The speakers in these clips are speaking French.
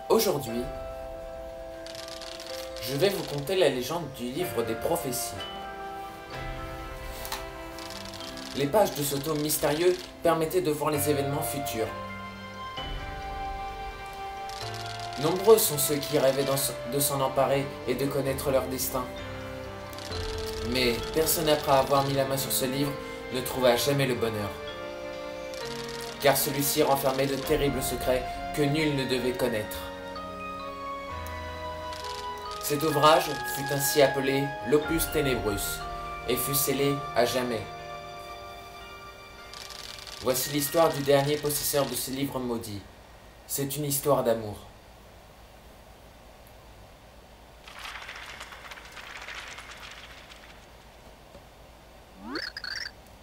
Aujourd'hui, je vais vous conter la légende du livre des prophéties. Les pages de ce tome mystérieux permettaient de voir les événements futurs. Nombreux sont ceux qui rêvaient de s'en emparer et de connaître leur destin. Mais personne après avoir mis la main sur ce livre ne trouva jamais le bonheur. Car celui-ci renfermait de terribles secrets que nul ne devait connaître. Cet ouvrage fut ainsi appelé l'Opus Tenebrus et fut scellé à jamais. Voici l'histoire du dernier possesseur de ce livre maudit. C'est une histoire d'amour.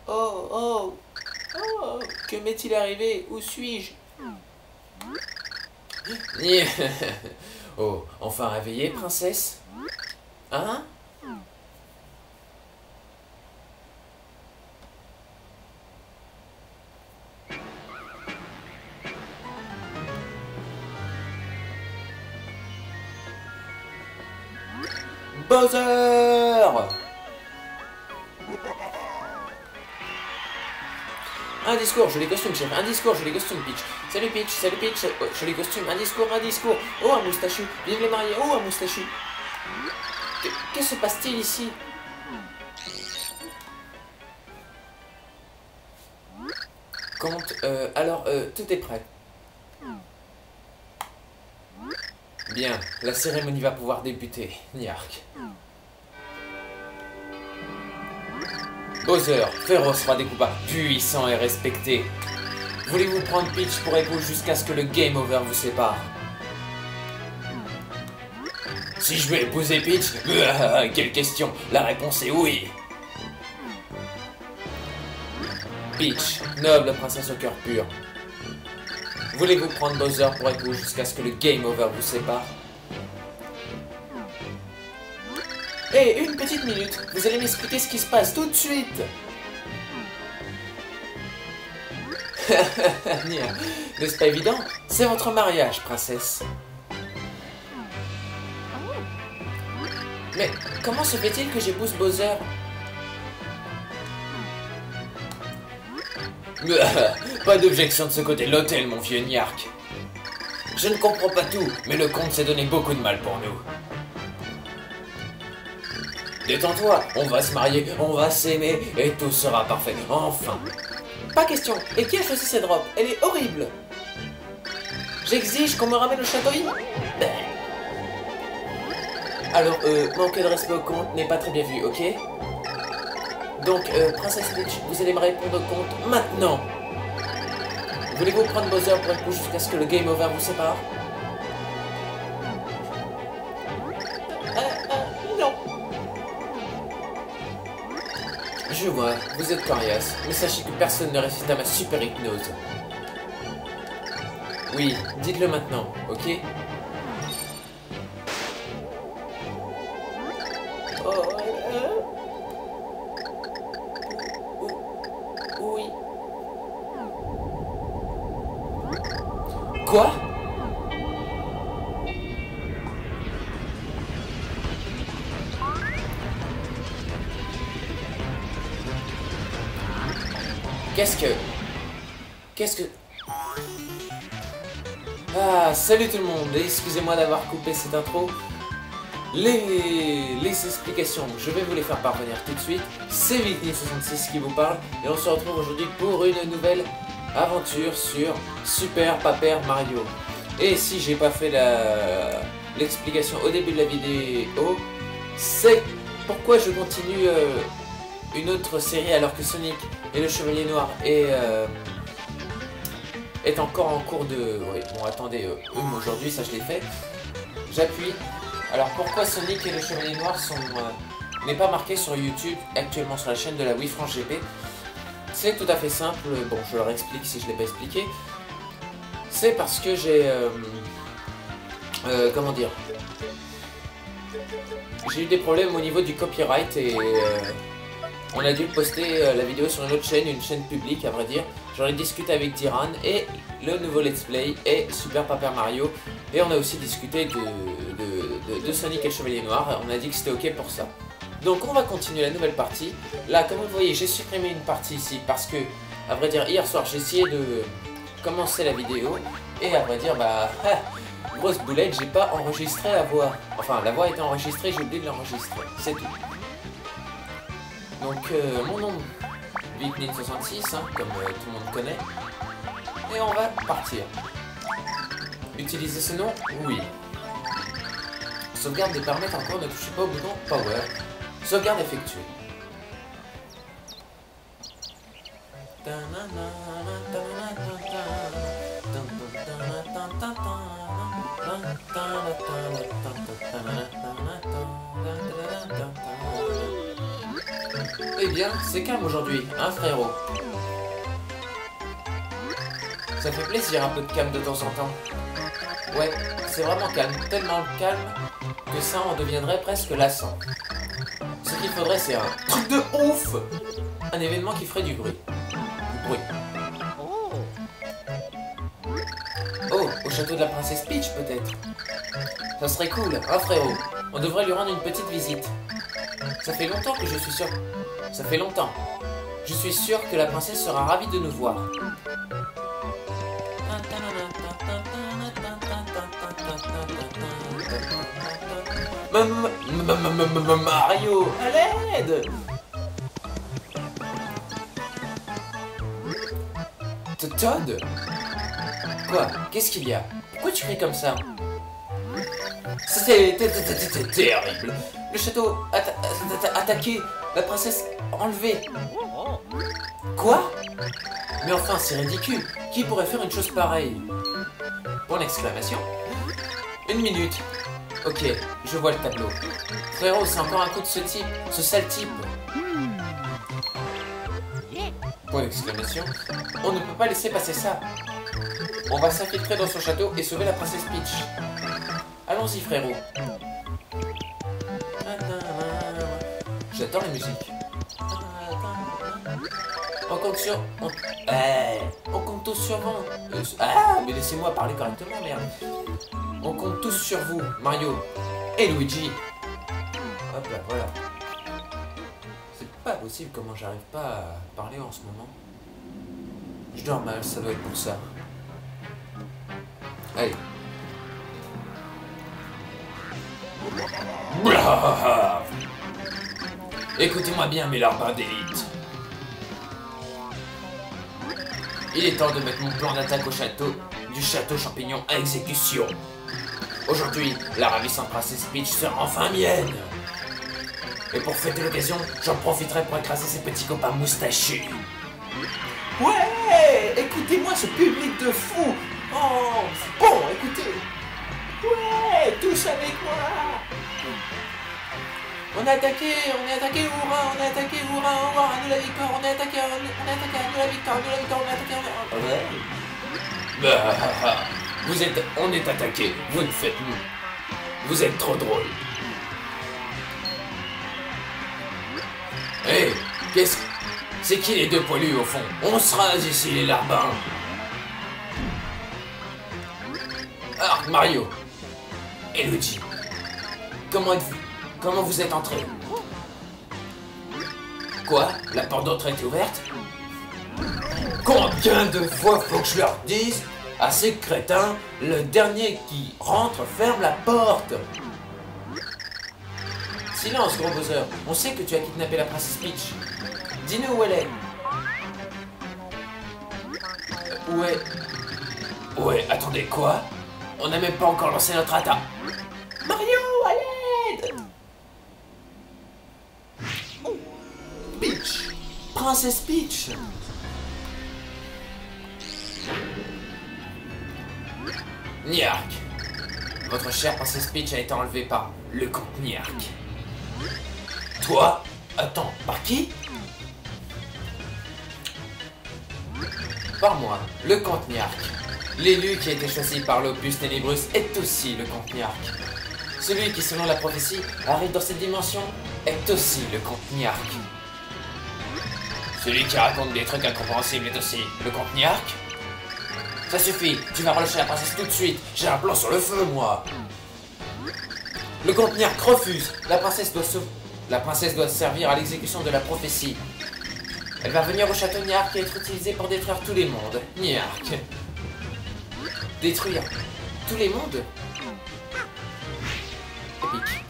Oh, oh, oh, que m'est-il arrivé? Où suis-je? Oh, enfin réveillée, princesse? Hein? Bowser! Un discours, je les costume, chef. Un discours, je les costume, Peach. Salut Peach, je les costume. Un discours, un discours. Oh, un moustachu. Vive les mariés. Oh, un moustachu. Que se passe-t-il ici? Comte, alors, tout est prêt. Bien, la cérémonie va pouvoir débuter. Niark. Bowser, féroce roi des Koopas, puissant et respecté. Voulez-vous prendre Peach pour épouse jusqu'à ce que le game over vous sépare? Si je veux épouser Peach? Quelle question? La réponse est oui. Peach, noble princesse au cœur pur. Voulez-vous prendre Bowser pour épouse jusqu'à ce que le game over vous sépare? Hé, une petite minute, vous allez m'expliquer ce qui se passe tout de suite. N'est-ce pas évident? C'est votre mariage, princesse. Mais comment se fait-il que j'épouse Bowser? Pas d'objection de ce côté de l'hôtel, mon vieux Niark. Je ne comprends pas tout, mais le comte s'est donné beaucoup de mal pour nous. Détends-toi, on va se marier, on va s'aimer, et tout sera parfait, enfin. Pas question, et qui a choisi cette robe? Elle est horrible. J'exige qu'on me ramène au château. Alors, manquer de respect au comte n'est pas très bien vu, ok? Donc, princesse Peach, vous allez me répondre au comte maintenant. Voulez-vous prendre Bowser pour épouse jusqu'à ce que le game over vous sépare? Non. Je vois, vous êtes coriace, mais sachez que personne ne résiste à ma super hypnose. Oui, dites-le maintenant, ok? Oui. Quoi? Qu'est-ce que... Ah, salut tout le monde, excusez-moi d'avoir coupé cette intro. Les explications, je vais vous les faire parvenir tout de suite. C'est Viking66 qui vous parle et on se retrouve aujourd'hui pour une nouvelle aventure sur Super Paper Mario. Et si j'ai pas fait l'explication au début de la vidéo, c'est pourquoi je continue une autre série alors que Sonic et le Chevalier Noir est encore en cours de... Oui, bon attendez, aujourd'hui ça je l'ai fait. J'appuie. Alors pourquoi Sonic et le Chevalier Noir n'est pas marqué sur YouTube actuellement sur la chaîne de la Wii France GP? C'est tout à fait simple, bon je leur explique si je ne l'ai pas expliqué. C'est parce que j'ai... comment dire? J'ai eu des problèmes au niveau du copyright et on a dû poster la vidéo sur une autre chaîne, une chaîne publique à vrai dire. J'en ai discuté avec Diran et le nouveau Let's Play est Super Paper Mario. Et on a aussi discuté de Sonic et le Chevalier Noir. On a dit que c'était ok pour ça. Donc on va continuer la nouvelle partie. Là, comme vous voyez, j'ai supprimé une partie ici parce que, à vrai dire, hier soir, j'ai essayé de commencer la vidéo. Et à vrai dire, bah, grosse boulette, j'ai pas enregistré la voix. Enfin, la voix était enregistrée, j'ai oublié de l'enregistrer. C'est tout. Donc, mon nom, Viknin66, hein, comme tout le monde connaît. Et on va partir. Utiliser ce nom? Oui. Sauvegarde des paramètres encore, ne touchez pas au bouton Power. Sauvegarde effectuée. Eh bien, c'est calme aujourd'hui, hein frérot? Ça fait plaisir un peu de calme de temps en temps. Ouais, c'est vraiment calme, tellement calme que ça en deviendrait presque lassant. Ce qu'il faudrait, c'est un truc de ouf! Un événement qui ferait du bruit. Du bruit. Oh, au château de la princesse Peach peut-être? Ça serait cool, hein frérot? On devrait lui rendre une petite visite. Ça fait longtemps que je suis sûr... Ça fait longtemps. Je suis sûr que la princesse sera ravie de nous voir. Mario, à l'aide! Todd? Quoi? Qu'est-ce qu'il y a? Pourquoi tu cries comme ça? C'était terrible. Le château attaqué, la princesse enlevée. Quoi? Mais enfin, c'est ridicule. Qui pourrait faire une chose pareille? Point d'exclamation. Une minute. Ok, je vois le tableau. Frérot, c'est encore un coup de ce type, ce sale type. Point d'exclamation. On ne peut pas laisser passer ça. On va s'infiltrer dans son château et sauver la princesse Peach. Allons-y, frérot. J'adore la musique. On compte sur... On compte tous sur vous. Mais laissez-moi parler correctement, merde. On compte tous sur vous, Mario et Luigi. Hop là, voilà. C'est pas possible comment j'arrive pas à parler en ce moment. Je dors mal, ça doit être pour ça. Allez. Blah. Écoutez-moi bien, mes larbins d'élite. Il est temps de mettre mon plan d'attaque au château, du château champignon à exécution. Aujourd'hui, la ravissante princesse Peach sera enfin mienne. Et pour fêter l'occasion, j'en profiterai pour écraser ces petits copains moustachus. Ouais, écoutez-moi ce public de fous. Oh, bon, écoutez. Ouais, tous avec moi. On est attaqué, hurrah, on est attaqué, hurrah, hurrah, à nous la victoire, on est attaqué, à nous la victoire, on est attaqué, on est attaqué, vous ne faites nous. Vous êtes trop drôle. Hé, c'est qui les deux poilus au fond? On se rase ici les larbins. Alors, Mario et Luigi, comment vous êtes entrés? Quoi? La porte d'entrée était ouverte? Combien de fois faut que je leur dise à ces crétins, le dernier qui rentre ferme la porte? Silence, gros Bowser. On sait que tu as kidnappé la princesse Peach. Dis-nous où elle est. Ouais, attendez, quoi? On n'a même pas encore lancé notre attaque. Mario, à l'aide! Peach! Princesse Peach! Niark! Votre chère princesse Peach a été enlevée par le comte Niark. Toi? Attends, par qui? Par moi, le comte Niark. L'élu qui a été choisi par l'Opus Ténébrus est aussi le comte Niark. Celui qui, selon la prophétie, arrive dans cette dimension est aussi le comte Niark. Celui qui raconte des trucs incompréhensibles est aussi le Compniarque. Ça suffit, tu vas relâcher la princesse tout de suite. J'ai un plan sur le feu, moi. Le Compniarque refuse. La princesse doit servir à l'exécution de la prophétie. Elle va venir au château Niarque et être utilisée pour détruire tous les mondes. Niarque. Détruire tous les mondes? Épique.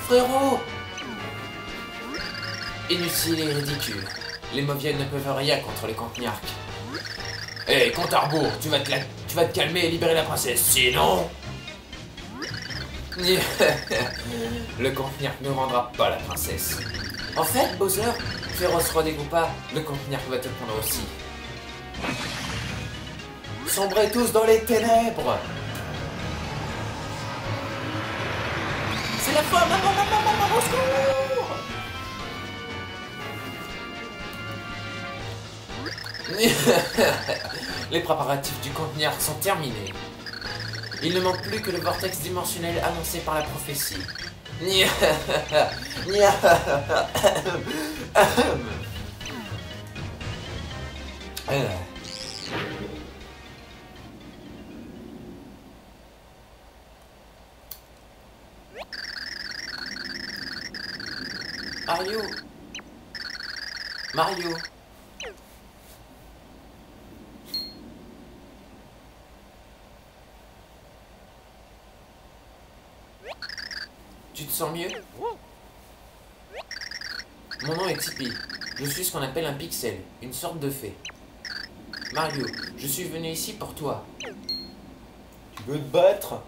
Frérot! Inutile et ridicule. Les Mauviennes ne peuvent rien contre les Compniarques. Hé, compte à rebours, tu vas te calmer et libérer la princesse, sinon... Le Compniarque ne rendra pas la princesse. En fait, Bowser, féroce roi des groupes, le Compniarque va te prendre aussi. Sombrez tous dans les ténèbres. C'est la fin, maman, au secours. Les préparatifs du Compniarque sont terminés. Il ne manque plus que le vortex dimensionnel annoncé par la prophétie. Mario. Tu te sens mieux? Mon nom est Tipeee. Je suis ce qu'on appelle un pixel, une sorte de fée. Mario, je suis venu ici pour toi. Tu veux te battre?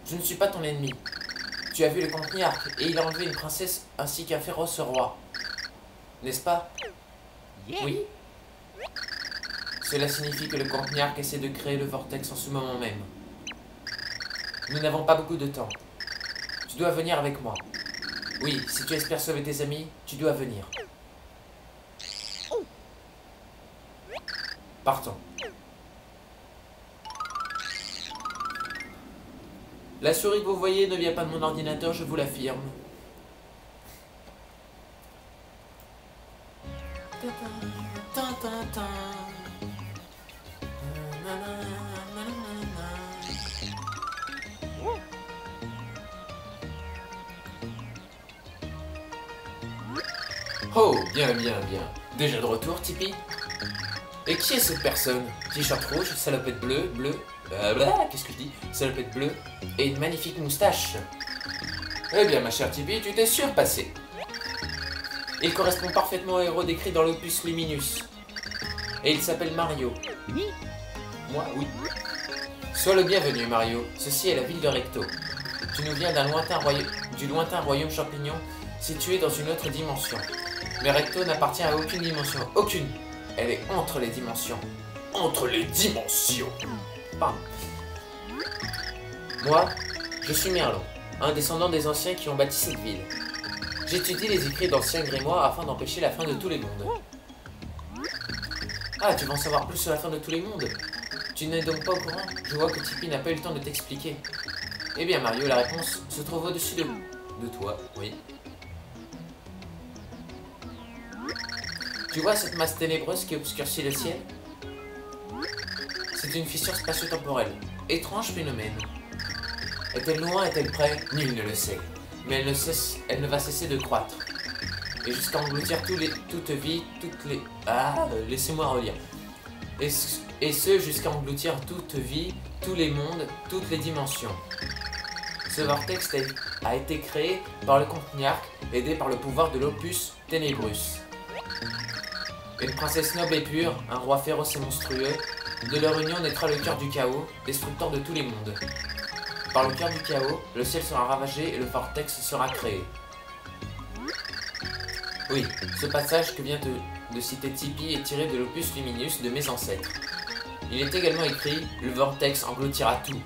Je ne suis pas ton ennemi. Tu as vu le Compniarque et il a enlevé une princesse ainsi qu'un féroce roi. N'est-ce pas? Oui. Cela signifie que le Compniarque essaie de créer le vortex en ce moment même. Nous n'avons pas beaucoup de temps. Tu dois venir avec moi. Oui, si tu espères sauver tes amis, tu dois venir. Partons. La souris que vous voyez ne vient pas de mon ordinateur, je vous l'affirme. Oh, bien. Déjà de retour, Tipeee? Et qui est cette personne? T-shirt rouge, salopette bleue, qu'est-ce que je dis? Salopette bleue, et une magnifique moustache. Eh bien, ma chère Tipeee, tu t'es surpassé. Il correspond parfaitement au héros décrit dans l'opus Luminus. Et il s'appelle Mario. Moi, oui. Sois le bienvenu, Mario. Ceci est la ville de Recto. Tu nous viens du lointain royaume champignon, situé dans une autre dimension. Mais Recto n'appartient à aucune dimension. Aucune. Elle est entre les dimensions. Entre les dimensions. Pardon. Moi, je suis Merlon, un descendant des anciens qui ont bâti cette ville. J'étudie les écrits d'anciens grimoires afin d'empêcher la fin de tous les mondes. Ah, tu veux en savoir plus sur la fin de tous les mondes? Tu n'es donc pas au courant? Je vois que Tipeee n'a pas eu le temps de t'expliquer. Eh bien Mario, la réponse se trouve au-dessus de toi, oui. Tu vois cette masse ténébreuse qui obscurcit le ciel? C'est une fissure spatio-temporelle. Étrange phénomène. Est-elle loin, est-elle près? Nul ne le sait. Mais elle ne va cesser de croître. Et jusqu'à engloutir toute vie, laissez-moi relire. Et ce, jusqu'à engloutir toute vie, tous les mondes, toutes les dimensions. Ce vortex a été créé par le Compniarque, aidé par le pouvoir de l'Opus Ténébrus. Une princesse noble et pure, un roi féroce et monstrueux, de leur union naîtra le cœur du chaos, destructeur de tous les mondes. Par le cœur du chaos, le ciel sera ravagé et le vortex sera créé. Oui, ce passage que vient de citer Tipeee est tiré de l'Opus Luminus de mes ancêtres. Il est également écrit « Le vortex engloutira tout.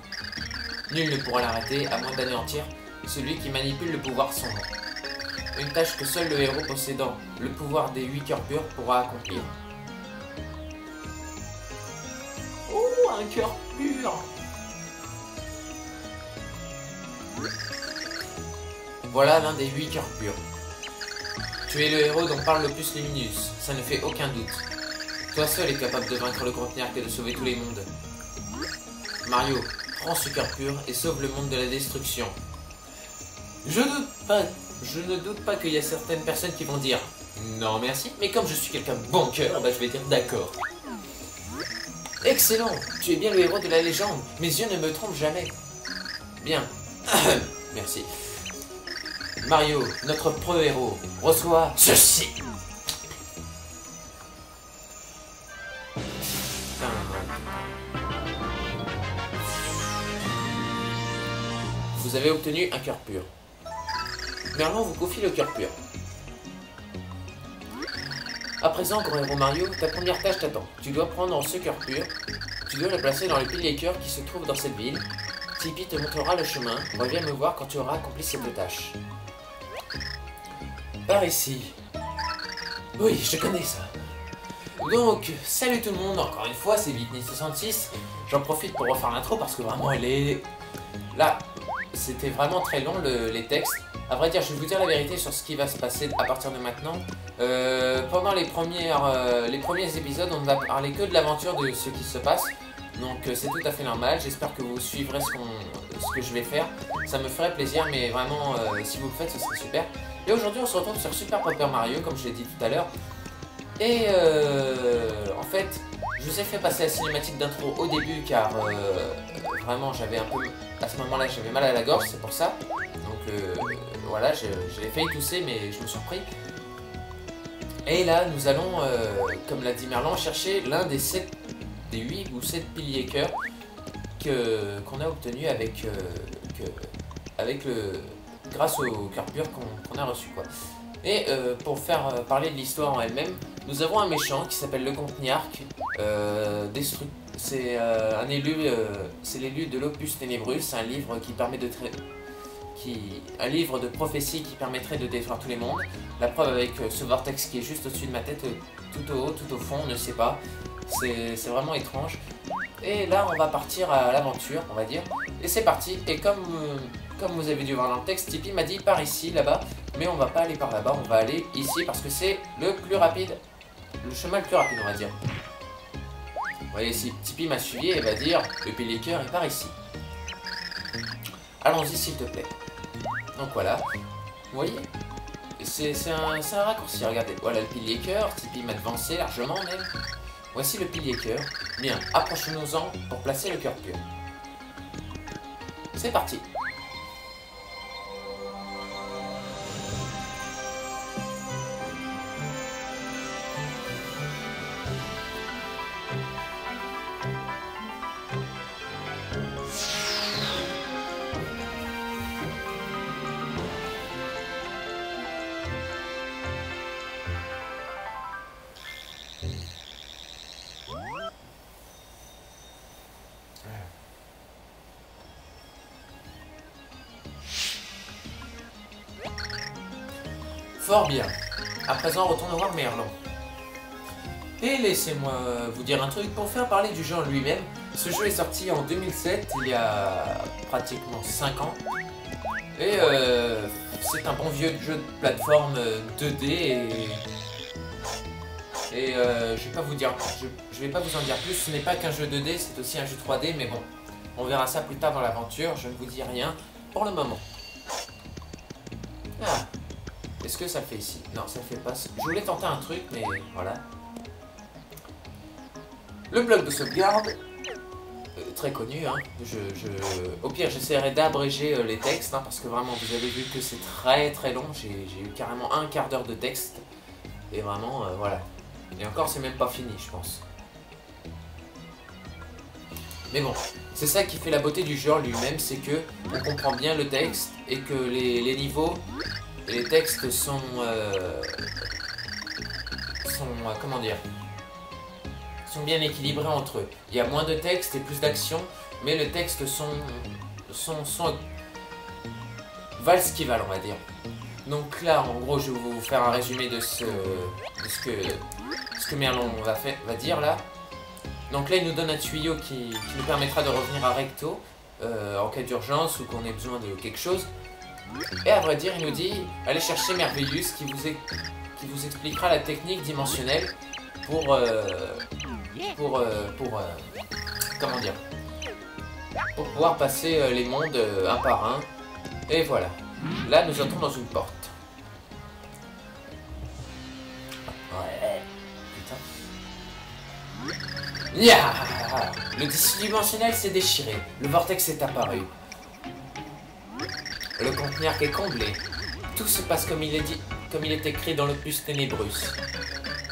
Nul ne pourra l'arrêter à moins d'anéantir celui qui manipule le pouvoir sombre. » Une tâche que seul le héros possédant le pouvoir des 8 cœurs purs pourra accomplir. Oh, un cœur pur! Voilà l'un des 8 cœurs purs. Tu es le héros dont parle l'Opus Luminus, ça ne fait aucun doute. Toi seul es capable de vaincre le Contenark et de sauver tous les mondes. Mario, prends ce cœur pur et sauve le monde de la destruction. Je ne doute pas qu'il y a certaines personnes qui vont dire non merci, mais comme je suis quelqu'un de bon cœur, bah, je vais dire d'accord. Excellent, tu es bien le héros de la légende, mes yeux ne me trompent jamais. Bien, merci. Mario, notre pro-héros, reçoit ceci. Vous avez obtenu un cœur pur. Merlon vous confie le cœur pur. À présent, grand héros Mario, ta première tâche t'attend. Tu dois prendre ce cœur pur, tu dois le placer dans le pilier cœur qui se trouve dans cette ville. Tipeee te montrera le chemin. Reviens me voir quand tu auras accompli cette tâche. Par ici. Oui, je connais ça. Donc, salut tout le monde, encore une fois, c'est Vitni66. J'en profite pour refaire l'intro parce que vraiment elle est... Là, c'était vraiment très long les textes. À vrai dire, je vais vous dire la vérité sur ce qui va se passer à partir de maintenant. Pendant les premiers épisodes, on ne va parler que de l'aventure, de ce qui se passe. Donc c'est tout à fait normal, j'espère que vous suivrez ce que je vais faire. Ça me ferait plaisir, mais vraiment, si vous le faites, ce serait super. Et aujourd'hui, on se retrouve sur Super Paper Mario, comme je l'ai dit tout à l'heure. Et en fait, je vous ai fait passer la cinématique d'intro au début, car vraiment, j'avais un peu... À ce moment-là, j'avais mal à la gorge, c'est pour ça. Donc voilà, j'ai failli tousser, mais je me suis repris. Et là, nous allons, comme l'a dit Merlon, chercher l'un des 8 ou 7 piliers cœurs qu'on a obtenu grâce au cœur pur qu'on a reçu, quoi. Et pour faire parler de l'histoire en elle-même, nous avons un méchant qui s'appelle le Contenark. C'est c'est l'élu de l'Opus Ténébrus, c'est un livre qui permet un livre de prophétie qui permettrait de détruire tous les mondes. La preuve avec ce vortex qui est juste au-dessus de ma tête, tout au haut, tout au fond, on ne sait pas. C'est vraiment étrange. Et là, on va partir à l'aventure, on va dire. Et c'est parti. Et comme vous avez dû voir dans le texte, Tipeee m'a dit par ici, là-bas. Mais on va pas aller par là-bas, on va aller ici parce que c'est le plus rapide. Le chemin le plus rapide, on va dire. Vous voyez, si Tipeee m'a suivi, elle va dire le pilier cœur est par ici. Allons-y, s'il te plaît. Donc voilà. Vous voyez, c'est un raccourci, regardez. Voilà le pilier cœur, Tipeee m'a devancé largement même. Voici le pilier cœur. Bien, approchons-nous-en pour placer le cœur pur. C'est parti. Fort bien. À présent, retournons voir Merlon. Et laissez-moi vous dire un truc pour faire parler du jeu en lui-même. Ce jeu est sorti en 2007, il y a pratiquement 5 ans. Et c'est un bon vieux jeu de plateforme 2D et je vais pas vous dire, je vais pas vous en dire plus. Ce n'est pas qu'un jeu 2D, c'est aussi un jeu 3D, mais bon, on verra ça plus tard dans l'aventure. Je ne vous dis rien pour le moment. Ah. Est-ce que ça le fait ici? Non, ça le fait pas. Je voulais tenter un truc, mais voilà. Le bloc de sauvegarde, très connu, hein. Au pire, j'essaierai d'abréger les textes, hein, parce que vraiment, vous avez vu que c'est très très long. J'ai eu carrément un quart d'heure de texte. Et vraiment, voilà. Et encore, c'est même pas fini, je pense. Mais bon, c'est ça qui fait la beauté du jeu lui-même, c'est que on comprend bien le texte et que les niveaux... Les textes sont comment dire, sont bien équilibrés entre eux. Il y a moins de texte et plus d'action, mais les textes valent ce qu'ils valent, on va dire. Donc là, en gros, je vais vous faire un résumé de ce que Merlon va dire là. Donc là, il nous donne un tuyau qui nous permettra de revenir à Recto. en cas d'urgence ou qu'on ait besoin de quelque chose. Et à vrai dire, il nous dit, allez chercher Merveilleuse qui vous expliquera la technique dimensionnelle pour comment dire, pour pouvoir passer les mondes un par un. Et voilà. Là, nous entrons dans une porte. Ouais. Putain. Nya! Le tissu dimensionnel s'est déchiré. Le vortex est apparu. Le conteneur est comblé. Tout se passe comme il est écrit dans l'opus Ténébrus.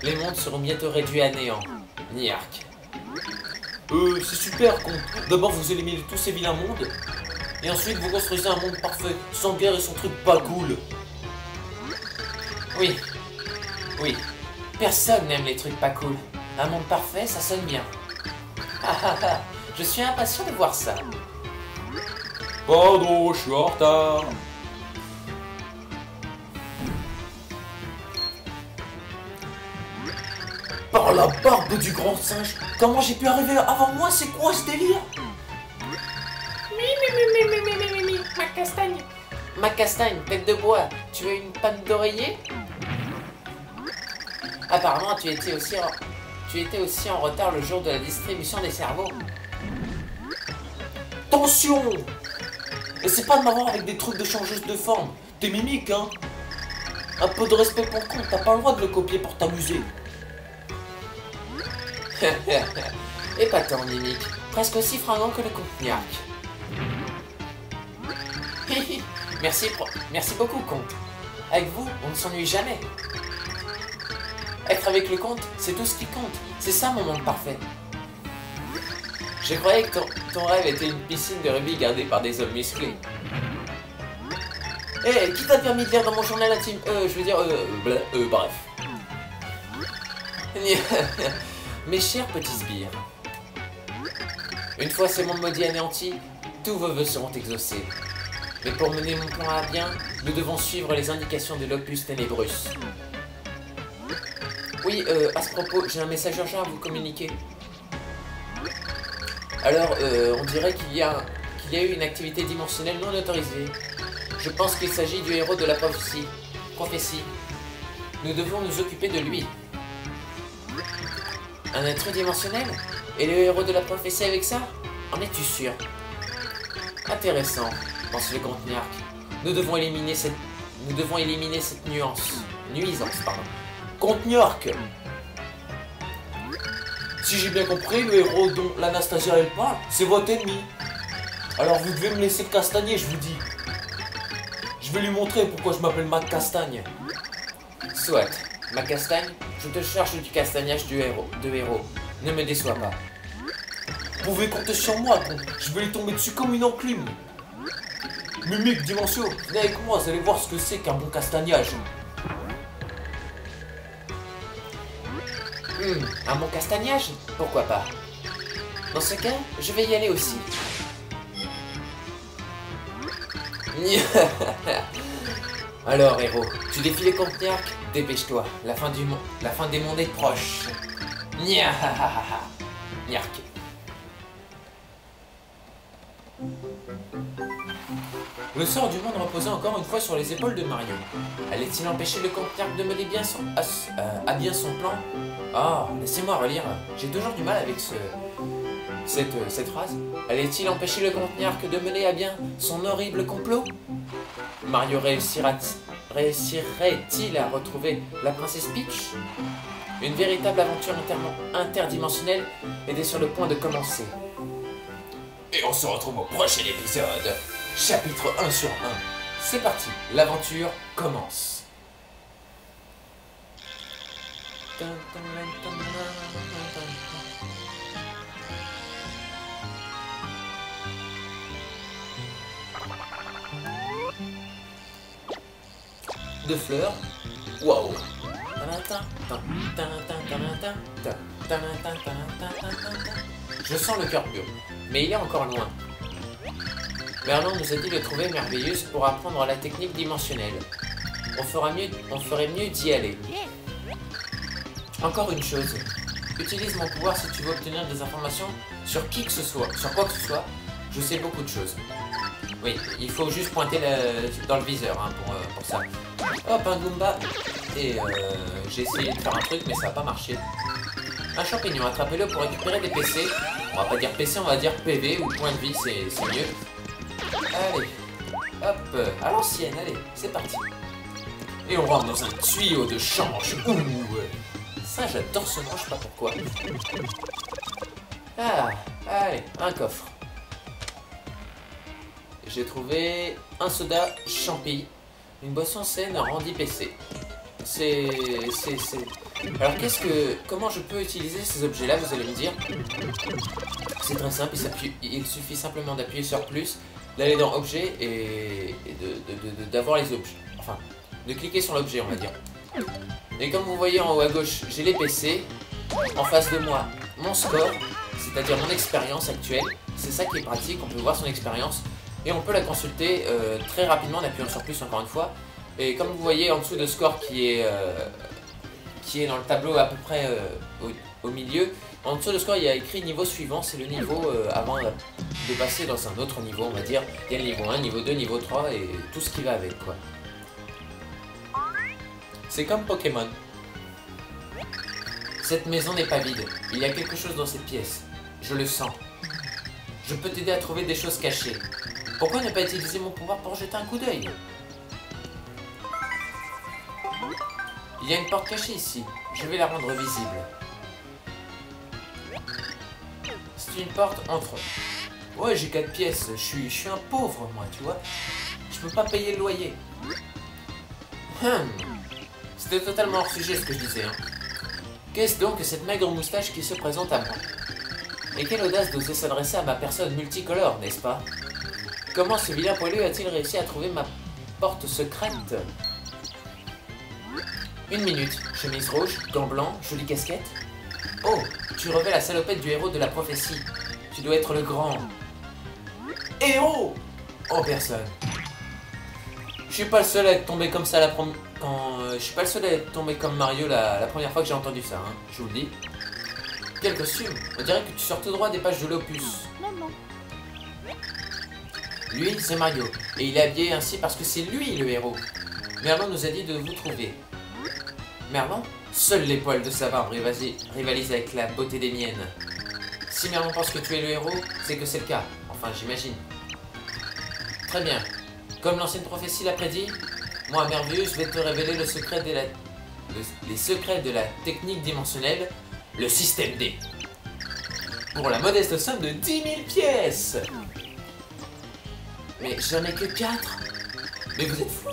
Les mondes seront bientôt réduits à néant. Niark. C'est super, con. D'abord vous éliminez tous ces vilains mondes, et ensuite vous construisez un monde parfait, sans guerre et sans truc pas cool. Oui. Oui. Personne n'aime les trucs pas cool. Un monde parfait, ça sonne bien. Je suis impatient de voir ça. Pardon, je suis en retard. Par la barbe du grand singe, comment j'ai pu arriver avant moi? C'est quoi ce délire? Ma castagne. Ma castagne, tête de bois, tu as une panne d'oreiller? Apparemment, tu étais aussi en retard le jour de la distribution des cerveaux. Attention! Essaie pas de m'avoir avec des trucs de changeuse de forme. T'es mimique, hein? Un peu de respect pour le compte, t'as pas le droit de le copier pour t'amuser. Épatant, mimique. Presque aussi fringant que le conteneur. Merci beaucoup, comte. Avec vous, on ne s'ennuie jamais. Être avec le comte, c'est tout ce qui compte. C'est ça mon monde parfait. Je croyais que ton rêve était une piscine de rugby gardée par des hommes musclés. Hé, qui t'a permis de lire dans mon journal intime? Bref. Mes chers petits sbires, une fois ces mondes maudits anéantis, tous vos vœux seront exaucés. Mais pour mener mon plan à bien, nous devons suivre les indications de l'opus Ténébrus. Oui, à ce propos, j'ai un message urgent à vous communiquer. Alors, on dirait qu'il y a eu une activité dimensionnelle non autorisée. Je pense qu'il s'agit du héros de la prophétie. Nous devons nous occuper de lui. Un intrus dimensionnel? Et le héros de la prophétie avec ça? En es-tu sûr? Intéressant, pense le comte Niark. Nous devons éliminer cette nuisance, pardon. Comte Niark! Si j'ai bien compris, le héros dont l'Anastasia elle parle, c'est votre ennemi. Alors vous devez me laisser castagner, je vous dis. Je vais lui montrer pourquoi je m'appelle Mac Castagne. Soit, Mac Castagne, je te charge du castagnage de héros. Ne me déçois pas. Vous pouvez compter sur moi, con. Je vais lui tomber dessus comme une enclume. Mimique, Dimension, venez avec moi, vous allez voir ce que c'est qu'un bon castagnage. Un bon castagnage? Pourquoi pas? Dans ce cas, je vais y aller aussi. Alors, héros, tu défies les comptes Niark? Dépêche-toi, la fin des mondes est proche. Niark. Le sort du monde reposait encore une fois sur les épaules de Mario. Allait-il empêcher le comte Niark de mener à bien son plan? Ah, laissez-moi relire. J'ai toujours du mal avec cette phrase. Allait-il empêcher le comte Niark de mener à bien son horrible complot? Mario réussirait-il à retrouver la princesse Peach? Une véritable aventure interdimensionnelle était sur le point de commencer. Et on se retrouve au prochain épisode. Chapitre 1 sur 1. C'est parti, l'aventure commence. De fleurs. Waouh. Je sens le cœur pur, mais il est encore loin. Merlin nous a dit de trouver Merveilleuse pour apprendre la technique dimensionnelle. On ferait mieux d'y aller. Encore une chose. Utilise mon pouvoir si tu veux obtenir des informations sur quoi que ce soit. Je sais beaucoup de choses. Oui, il faut juste pointer dans le viseur hein, pour ça. Hop, un Goomba. Et j'ai essayé de faire un truc, mais ça n'a pas marché. Un champignon, attrapez-le pour récupérer des PC. On va pas dire PC, on va dire PV ou point de vie, c'est mieux. Allez, hop, à l'ancienne, allez, c'est parti. Et on rentre dans un tuyau de change. Ouh, ça j'adore ce nom, je sais pas pourquoi. Ah, allez, un coffre. J'ai trouvé un soda champi, une boisson saine Randy PC. Alors comment je peux utiliser ces objets-là, vous allez me dire. C'est très simple, il suffit simplement d'appuyer sur plus, d'aller dans objet et d'avoir les objets. Enfin, de cliquer sur l'objet, on va dire. Et comme vous voyez en haut à gauche, j'ai les PC. En face de moi, mon score, c'est-à-dire mon expérience actuelle. C'est ça qui est pratique, on peut voir son expérience. Et on peut la consulter très rapidement en appuyant sur plus encore une fois. Et comme vous voyez en dessous de score qui est dans le tableau à peu près au milieu, en dessous de score il y a écrit niveau suivant, c'est le niveau avant de passer dans un autre niveau on va dire. Il y a le niveau 1, niveau 2, niveau 3 et tout ce qui va avec quoi. C'est comme Pokémon. Cette maison n'est pas vide, il y a quelque chose dans cette pièce. Je le sens. Je peux t'aider à trouver des choses cachées. Pourquoi ne pas utiliser mon pouvoir pour jeter un coup d'œil? Il y a une porte cachée ici. Je vais la rendre visible. C'est une porte entre... Ouais, j'ai 4 pièces. Je suis un pauvre, moi, tu vois. Je peux pas payer le loyer. C'était totalement hors sujet ce que je disais. Hein. Qu'est-ce donc que cette maigre moustache qui se présente à moi? Et quelle audace d'oser s'adresser à ma personne multicolore, n'est-ce pas? Comment ce vilain poilu a-t-il réussi à trouver ma porte secrète? Une minute, chemise rouge, gants blancs, jolie casquette. Oh, tu revais la salopette du héros de la prophétie. Tu dois être le grand... héros en personne. Je suis pas le seul à être tombé comme ça je suis pas le seul à être tombé comme Mario la première fois que j'ai entendu ça, hein, je vous le dis. Quel costume! On dirait que tu sors tout droit des pages de l'opus. Maman. Lui, c'est Mario, et il est habillé ainsi parce que c'est lui le héros. Merlon nous a dit de vous trouver. Merlon? Seuls les poils de sa barbe rivalisent avec la beauté des miennes. Si Merlon pense que tu es le héros, c'est que c'est le cas. Enfin, j'imagine. Très bien. Comme l'ancienne prophétie l'a prédit, moi, Merveilleux, je vais te révéler les secrets de la technique dimensionnelle, le système D. Pour la modeste somme de 10 000 pièces. Mais j'en ai que 4. Mais vous êtes fous.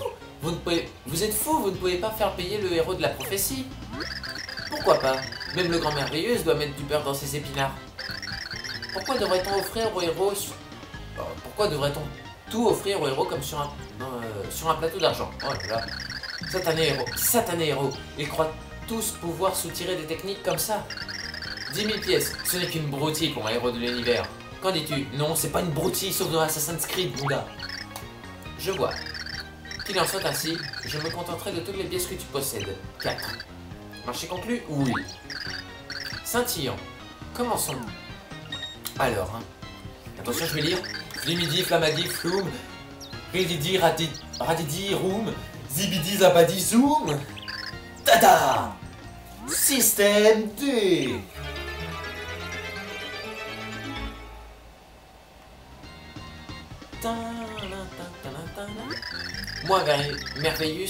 Vous êtes fous, vous ne pouvez pas faire payer le héros de la prophétie. Pourquoi pas? Même le grand Merveilleuse doit mettre du beurre dans ses épinards. Pourquoi devrait-on offrir au héros... Pourquoi devrait-on tout offrir au héros comme sur un plateau d'argent? Oh là là. Satané héros. Ils croient tous pouvoir soutirer des techniques comme ça. 10 000 pièces, ce n'est qu'une broutille pour un héros de l'univers. Qu'en dis-tu? Non, c'est pas une broutille, sauf dans Assassin's Creed, mon gars. Je vois. Qu'il en soit ainsi, je me contenterai de toutes les pièces que tu possèdes. 4. Marché conclu? Oui. Scintillant. Commençons. Alors, hein. Attention, je vais lire. Flimidi, flamadi, floum. Rididi, radidi, roum. Zibidi, zabadi, zoom. Tada! Système D. Moi, Merveilleux,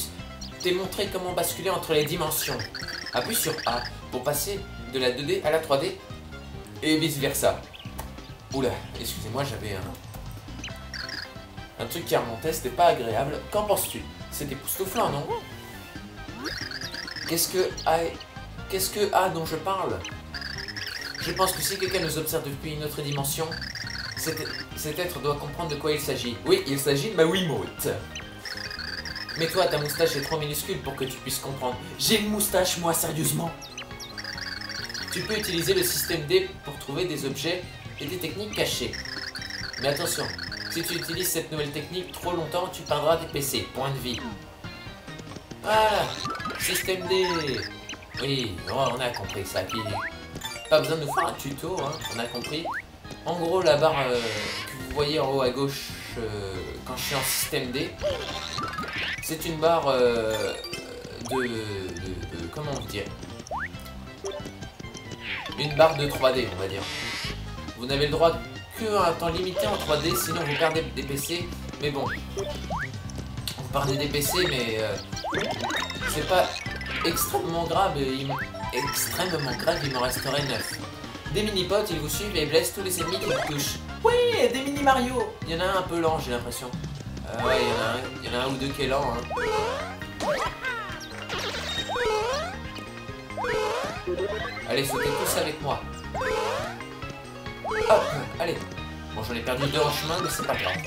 t'ai montré comment basculer entre les dimensions. Appuie sur A pour passer de la 2D à la 3D et vice versa. Oula, excusez-moi, j'avais un truc qui remontait, c'était pas agréable. Qu'en penses-tu? C'est époustouflant, non? Qu'est-ce que A dont je parle? Je pense que si quelqu'un nous observe depuis une autre dimension, cet être doit comprendre de quoi il s'agit. Oui, il s'agit de ma Wiimote. Mais toi, ta moustache est trop minuscule pour que tu puisses comprendre. J'ai une moustache, moi, sérieusement. Tu peux utiliser le système D pour trouver des objets et des techniques cachées. Mais attention, si tu utilises cette nouvelle technique trop longtemps, tu perdras tes PC. Point de vie. Voilà, système D. Oui, on a compris ça. Pas besoin de nous faire un tuto, hein, on a compris. En gros, la barre que vous voyez en haut à gauche quand je suis en système D, c'est une barre comment vous dire, une barre de 3D, on va dire. Vous n'avez le droit qu'à un temps limité en 3D, sinon vous perdez des PC. Mais bon, vous perdez des PC, mais c'est pas extrêmement grave. Il m'en resterait 9. Des mini-potes, ils vous suivent et blessent tous les ennemis qui vous touchent. Oui, des mini-Mario. Il y en a un peu lent, j'ai l'impression. Ouais, il y en a un ou deux qui est lent. Hein. Allez, sautez tous avec moi. Hop, allez. Bon, j'en ai perdu 2 en chemin, mais c'est pas grave.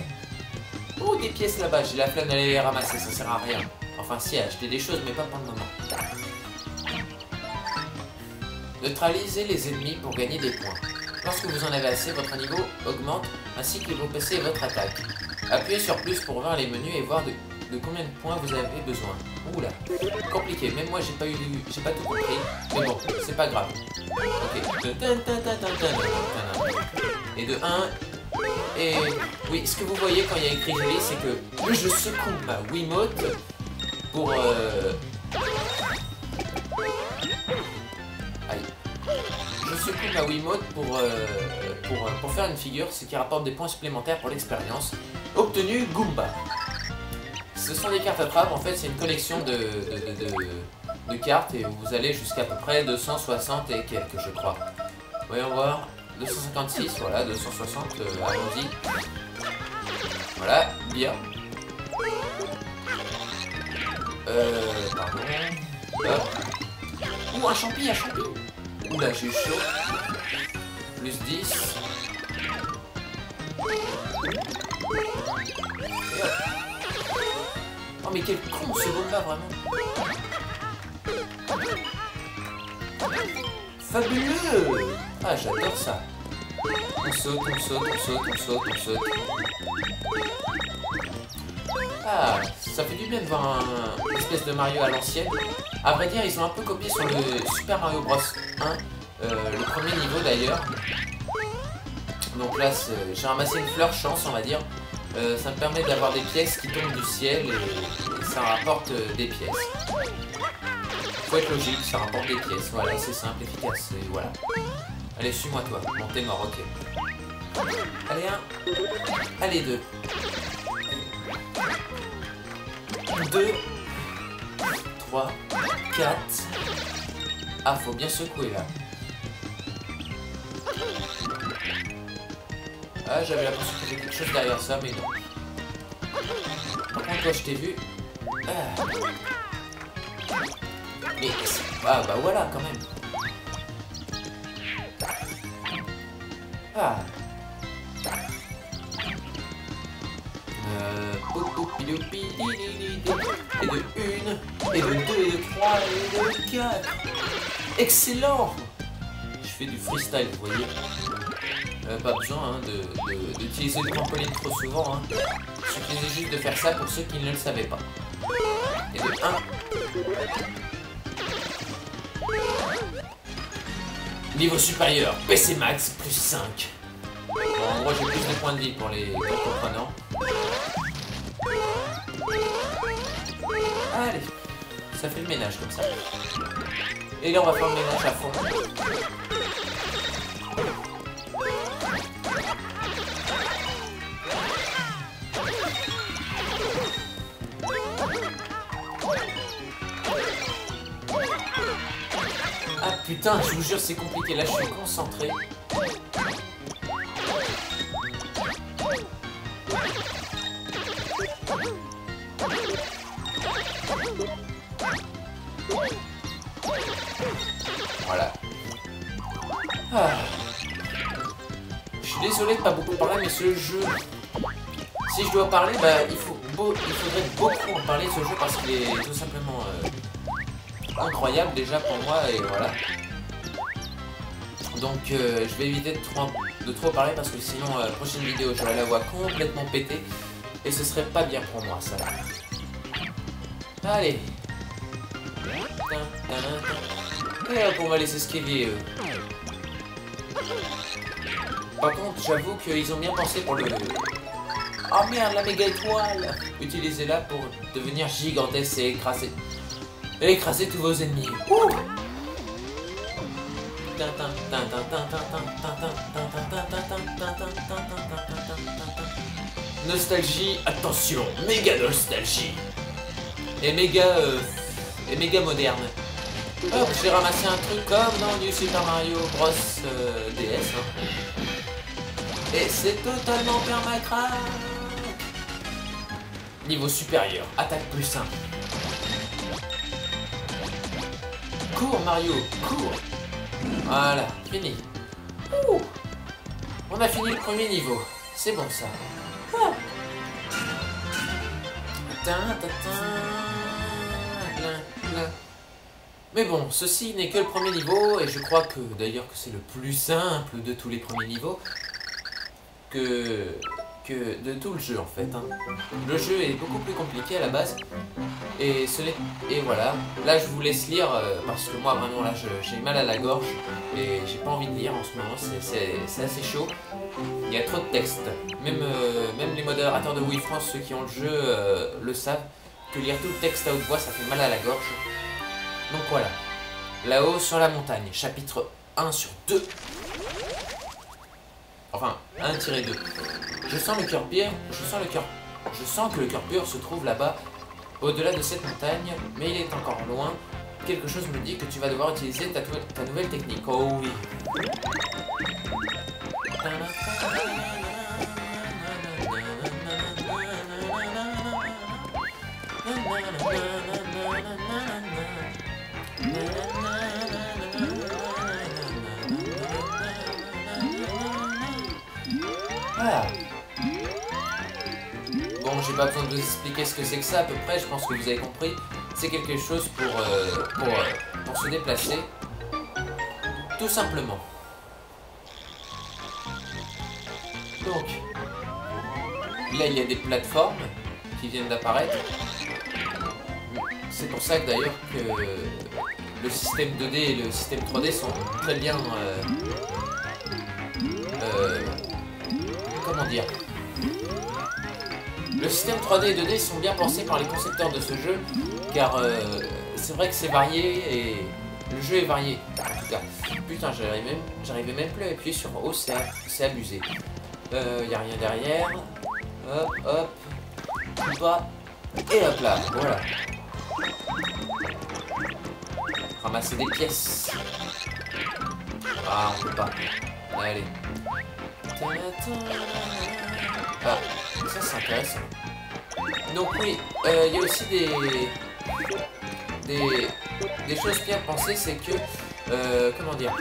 Oh, des pièces là-bas, j'ai la flemme d'aller les ramasser, ça sert à rien. Enfin, si, à acheter des choses, mais pas pour le moment. Neutralisez les ennemis pour gagner des points. Lorsque vous en avez assez, votre niveau augmente, ainsi que vos PC et votre attaque. Appuyez sur plus pour voir les menus et voir de combien de points vous avez besoin. Oula, compliqué, même moi j'ai pas tout compris, mais bon, c'est pas grave. Ok. Et de 1. Et oui, ce que vous voyez quand il y a écrit joli, c'est que je secoue ma Wiimote pour je secoue ma Wiimote pour faire une figure, ce qui rapporte des points supplémentaires pour l'expérience. Obtenu Goomba. Ce sont des cartes attrapes, en fait c'est une collection de cartes et vous allez jusqu'à peu près 260 et quelques, je crois. Voyons voir. 256, voilà, 260, allons-y. Voilà, bien. Pardon. Hop. Ouh, un champi. Oula, j'ai eu chaud. Plus 10. Oh, mais quel con ce Goomba, vraiment. Fabuleux! Ah, j'adore ça. On saute. Ah, ça fait du bien de voir une espèce de Mario à l'ancienne. À vrai dire, ils ont un peu copié sur le Super Mario Bros 1, le premier niveau d'ailleurs. Donc là, j'ai ramassé une fleur chance, on va dire. Ça me permet d'avoir des pièces qui tombent du ciel et ça rapporte des pièces. Faut être logique, ça rapporte des pièces. Voilà, c'est simple, efficace, et voilà. Allez, suis-moi toi. Bon, t'es mort, ok. Allez, 1. Allez, 2. 2. 3. 4. Ah, faut bien secouer, là. Ah, j'avais l'impression qu'il y avait quelque chose derrière ça, mais non. Par contre, toi, je t'ai vu. Ah. Mais... Ah, bah voilà, quand même. Ah. Et de 1, et de 2, et de 3, et de 4. Excellent. Je fais du freestyle, vous voyez. Pas besoin hein, d'utiliser le trampoline trop souvent. Hein. Il suffisait juste de faire ça pour ceux qui ne le savaient pas. Et de 1. Niveau supérieur, PC Max, plus 5. Bon, en gros, j'ai plus de points de vie pour les comprenants. Allez, ça fait le ménage comme ça. Et là, on va faire le ménage à fond. Ah putain, je vous jure, c'est compliqué. Là, je suis concentré. Voilà. Ah. Je suis désolé de pas beaucoup parler, mais ce jeu... Si je dois parler, bah, il faudrait beaucoup en parler de ce jeu parce qu'il est tout simplement incroyable déjà pour moi et voilà. Donc je vais éviter de trop parler parce que sinon la prochaine vidéo j'aurai la voix complètement pétée et ce serait pas bien pour moi ça. Allez. Et hop, on va les esquiver. Par contre, j'avoue qu'ils ont bien pensé pour le... Oh merde, la méga étoile! Utilisez-la pour devenir gigantesque et écraser... écraser tous vos ennemis. Ouh! Nostalgie, attention, méga nostalgie! Et méga moderne. Hop, j'ai ramassé un truc comme dans du Super Mario Bros DS. Hein. Et c'est totalement permacrack. Niveau supérieur, attaque plus simple. Cours Mario, cours. Voilà, fini. Ouh. On a fini le premier niveau. C'est bon ça. Ah. Mais bon, ceci n'est que le premier niveau, et je crois que d'ailleurs que c'est le plus simple de tous les premiers niveaux que de tout le jeu en fait. Hein. Le jeu est beaucoup plus compliqué à la base, et voilà. Là je vous laisse lire parce que moi vraiment là j'ai mal à la gorge et j'ai pas envie de lire en ce moment, c'est assez chaud. Il y a trop de texte. Même les modérateurs de Wii France, ceux qui ont le jeu, le savent, que lire tout le texte à haute voix ça fait mal à la gorge. Donc voilà, là-haut sur la montagne, chapitre 1 sur 2. Enfin, 1-2. Je sens que le cœur pur se trouve là-bas, au-delà de cette montagne, mais il est encore loin. Quelque chose me dit que tu vas devoir utiliser ta nouvelle technique. Oh oui. Voilà. Bon, j'ai pas besoin de vous expliquer ce que c'est que ça à peu près, je pense que vous avez compris. C'est quelque chose pour se déplacer. Tout simplement. Donc, là il y a des plateformes qui viennent d'apparaître. C'est pour ça que d'ailleurs que le système 2D et le système 3D sont très bien... comment dire? Le système 3D et 2D sont bien pensés par les concepteurs de ce jeu, car c'est vrai que c'est varié et le jeu est varié. En tout cas, putain, j'arrivais même plus à appuyer sur O, c'est abusé. Y a rien derrière. Hop, hop, tout bas, et hop là, voilà. Ramasser des pièces. Ah, on peut pas. Allez. Ah, ça c'est intéressant. Donc oui, il y a aussi des choses bien pensées, c'est que, comment dire,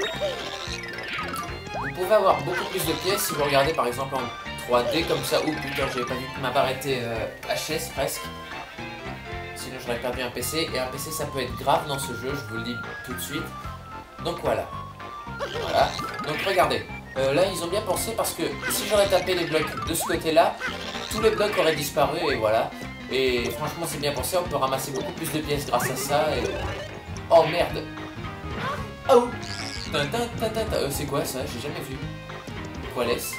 vous pouvez avoir beaucoup plus de pièces si vous regardez par exemple en 3D comme ça. Ouh putain, j'avais pas vu ma barre était HS presque. Sinon j'aurais perdu un PC, et un PC ça peut être grave dans ce jeu, je vous le dis tout de suite. Donc voilà. Voilà, donc regardez. Là ils ont bien pensé parce que si j'aurais tapé les blocs de ce côté là, tous les blocs auraient disparu et voilà. Et franchement c'est bien pensé, on peut ramasser beaucoup plus de pièces grâce à ça et... Oh merde. Oh. C'est quoi ça? J'ai jamais vu. Quoi laisse?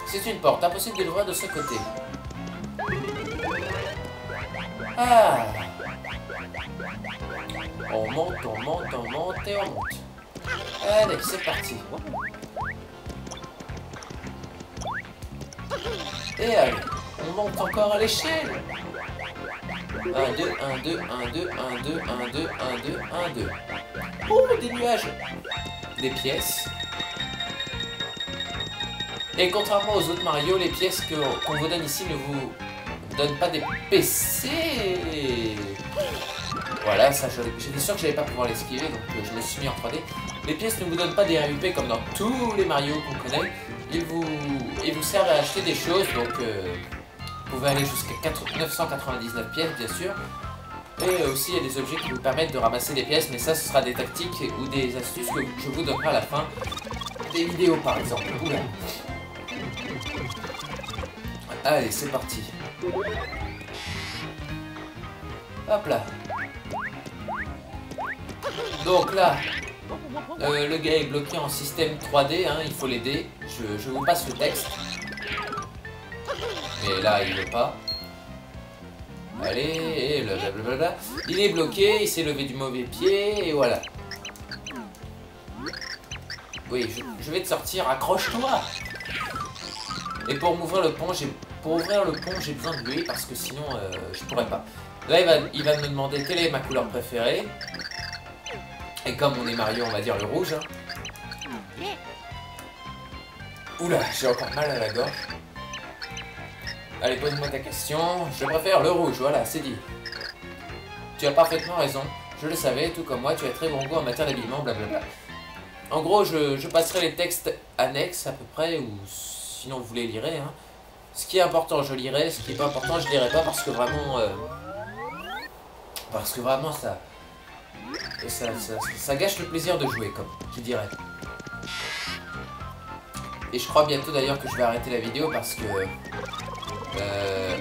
C'est une porte, impossible de l'ouvrir de ce côté. Ah. On monte, on monte, on monte et on monte. Allez, c'est parti. Et allez, on monte encore à l'échelle. 1, 2, 1, 2, 1, 2, 1, 2, 1, 2, 1, 2, 1, 2. Oh, des nuages. Des pièces. Et contrairement aux autres Mario, les pièces qu'on vous donne ici ne vous donnent pas des PC. Voilà, ça, j'étais sûr que j'allais pas pouvoir l'esquiver, donc je me suis mis en 3D. Les pièces ne vous donnent pas des RUP comme dans tous les Mario qu'on connaît. Ils vous servent à acheter des choses, donc vous pouvez aller jusqu'à 999 pièces, bien sûr. Et aussi, il y a des objets qui vous permettent de ramasser des pièces, mais ça, ce sera des tactiques ou des astuces que je vous donnerai à la fin des vidéos, par exemple. Oula. Allez, c'est parti. Hop là. Donc là, Le gars est bloqué en système 3D, hein, il faut l'aider. Je vous passe le texte. Et là, il veut pas. Allez, et blablabla. Il est bloqué, il s'est levé du mauvais pied, et voilà. Oui, je vais te sortir, accroche-toi. Et pour ouvrir le pont, j'ai besoin de lui, parce que sinon, je pourrais pas. Là, il va me demander quelle est ma couleur préférée. Et comme on est Mario, on va dire le rouge. Hein. Oula, j'ai encore mal à la gorge. Allez, pose-moi ta question. Je préfère le rouge, voilà, c'est dit. Tu as parfaitement raison. Je le savais, tout comme moi, tu as très bon goût en matière d'habillement, blablabla. En gros, je passerai les textes annexes à peu près, ou sinon vous les lirez. Hein. Ce qui est important, je lirai. Ce qui n'est pas important, je lirai pas parce que vraiment... ça gâche le plaisir de jouer, comme je dirais. Et je crois bientôt d'ailleurs que je vais arrêter la vidéo parce que...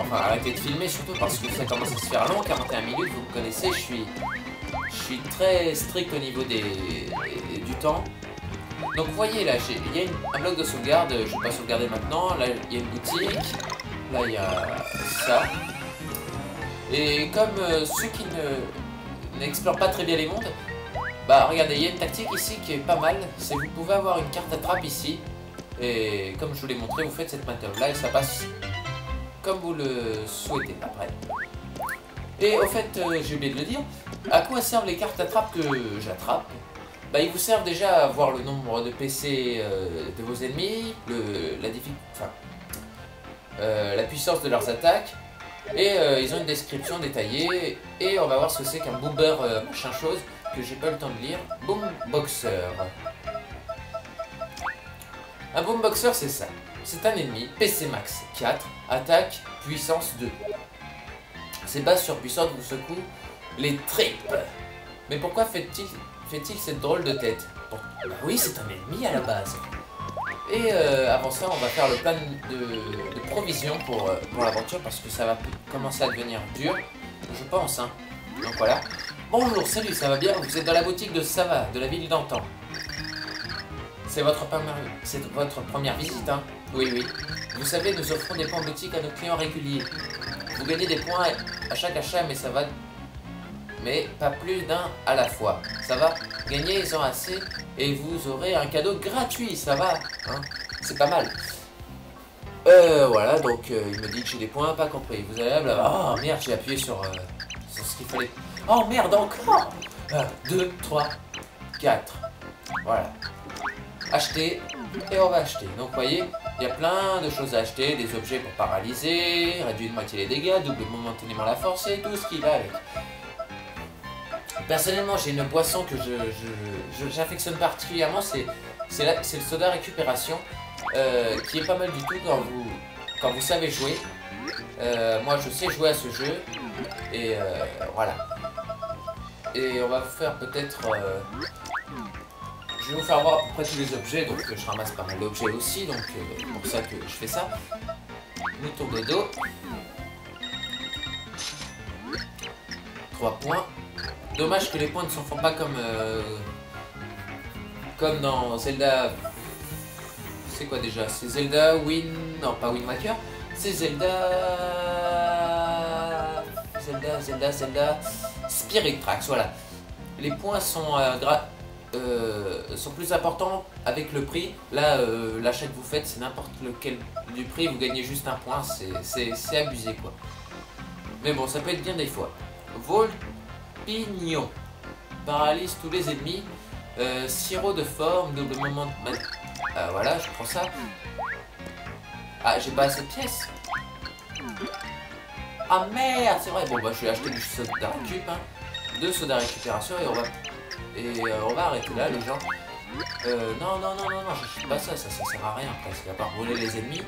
enfin, arrêter de filmer surtout parce que ça commence à se faire long, 41 minutes, vous me connaissez, je suis très strict au niveau du temps. Donc vous voyez là, il y a un bloc de sauvegarde, je ne vais pas sauvegarder maintenant, là il y a une boutique, là il y a ça. Et comme ceux qui n'explorent pas très bien les mondes, bah regardez, il y a une tactique ici qui est pas mal, c'est que vous pouvez avoir une carte attrape ici, et comme je vous l'ai montré, vous faites cette manœuvre là et ça passe comme vous le souhaitez après. Et au fait, j'ai oublié de le dire, à quoi servent les cartes attrape que j'attrape? Bah, ils vous servent déjà à voir le nombre de PC de vos ennemis, la puissance de leurs attaques, et ils ont une description détaillée, et on va voir ce que c'est qu'un boomer machin chose, que j'ai pas le temps de lire. Boomboxer. Un boomboxer, c'est ça. C'est un ennemi, PC max 4, attaque, puissance 2. Ses bases surpuissantes vous secouent les tripes. Mais pourquoi fait-il cette drôle de tête? Bon, bah oui, c'est un ennemi à la base. Et avant ça, on va faire le plan de provision pour l'aventure parce que ça va commencer à devenir dur, je pense. Hein. Donc voilà. Bonjour, salut, ça va bien? Vous êtes dans la boutique de Sava, de la ville d'antan. C'est votre première visite, hein? Oui, oui. Vous savez, nous offrons des points boutique à nos clients réguliers. Vous gagnez des points à chaque achat, mais ça va... Mais pas plus d'un à la fois. Ça va? Gagnez-en assez et vous aurez un cadeau gratuit, ça va? Hein? C'est pas mal. Voilà, donc il me dit que j'ai des points, pas compris. Vous allez là... Oh merde, j'ai appuyé sur ce qu'il fallait. Oh merde, encore 2, 3, 4. Voilà. Acheter, et on va acheter. Donc vous voyez, il y a plein de choses à acheter, des objets pour paralyser, réduire de moitié les dégâts, double momentanément la force et tout ce qui va avec. Personnellement, j'ai une boisson que j'affectionne particulièrement, c'est le soda récupération, qui est pas mal du tout quand vous savez jouer. Moi, je sais jouer à ce jeu, et voilà. Et on va vous faire peut-être... je vais vous faire voir à peu près tous les objets, donc je ramasse pas mal d'objets aussi, donc c'est pour ça que je fais ça. Mouton dodo. 3 points. Dommage que les points ne s'en font pas comme dans Zelda... C'est quoi déjà? C'est Zelda Wind... Non, pas Wind Waker. C'est Zelda... Spirit Tracks, voilà. Les points sont plus importants avec le prix. Là, l'achat que vous faites, c'est n'importe lequel du prix, vous gagnez juste un point, c'est abusé quoi. Mais bon, ça peut être bien des fois. Volpignon. Paralyse tous les ennemis. Sirop de forme, double moment de... voilà, je prends ça. Ah, j'ai pas assez de pièces. Ah merde, c'est vrai. Bon, bah, je vais acheter du soda récup, hein. 2 sodas récupération et on va arrêter là, les gens. Non, j'achète pas ça sert à rien presque, à part brûler les ennemis.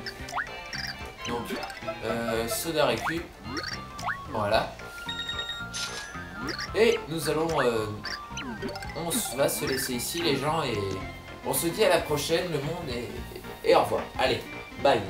Donc, soda récup. Voilà. Et nous allons... on va se laisser ici, les gens, et on se dit à la prochaine, le monde, et au revoir. Allez, bye.